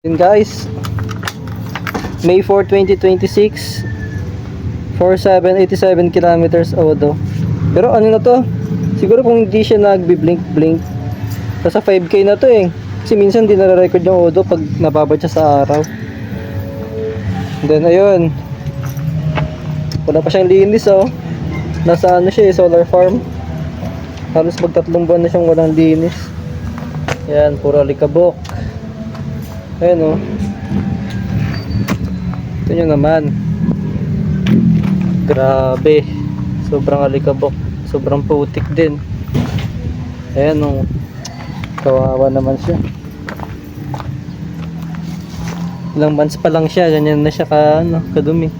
Yun guys, May 4, 2026, 4787 kilometers Odo. Pero ano na to, siguro kung hindi siya nagbi-blink-blink, nasa 5K na to eh. Kasi minsan di nare-record yung Odo pag nababad siya sa araw. Then ayun, wala pa siyang linis oh. Nasa ano siya eh, solar farm. Halos magtatlong buwan na siyang walang linis. Yan, puro alikabok. Ayan oh. Ito nyo naman. Grabe. Sobrang alikabok. Sobrang putik din. Ayan oh. Kawawa naman siya. Ilang months pa lang siya. Ganyan na siya kadumi.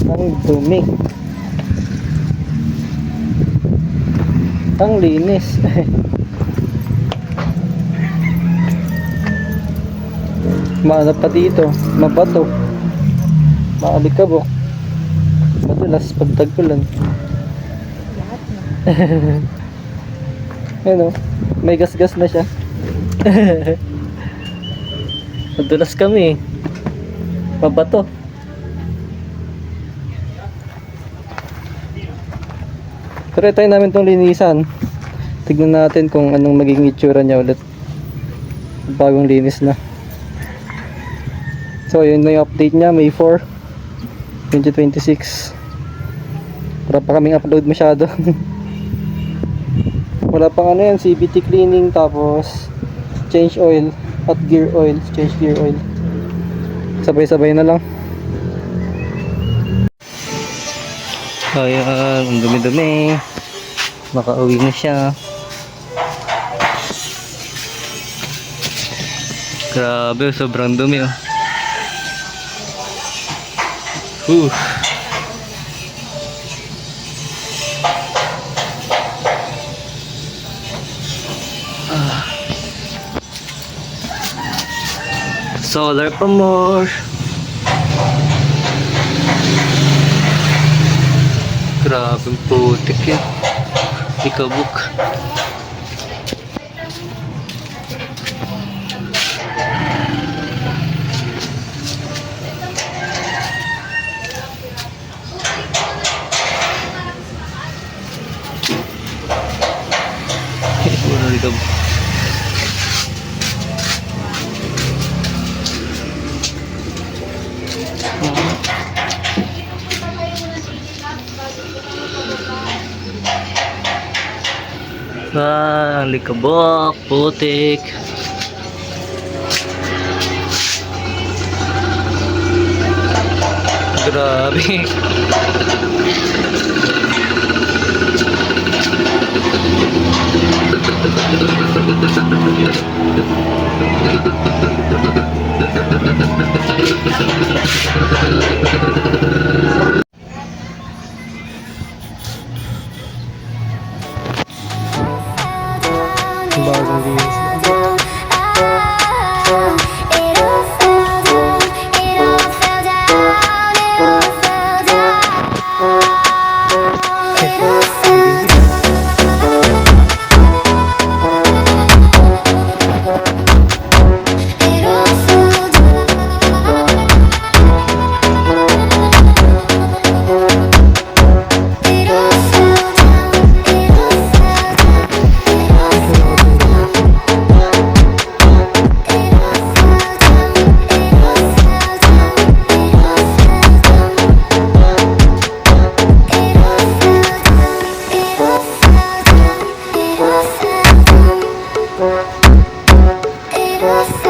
Ang dumi. Ang linis. Maano pa dito, mabato, maalikabok, madalas pagtagpulan. Ayan o, may gas-gas na siya. Madalas kami, mabato. Pero try namin itong linisan. Tignan natin kung anong magiging itsura niya ulit. Bagong linis na. So yun na yung update niya, May 4, 2026. Wala pa kaming upload masyado. Wala pang ano yan, CVT cleaning, tapos change oil at gear oil. Change gear oil. Sabay-sabay na lang. Ayan, ang dumi-dumi. Makauwi na siya. Grabe, sobrang dumi oh. Solar pa more. Grabing putik yan. Ikabuk. Puro ikabuk. Likabok, putik. Grabe. Bagong linis. It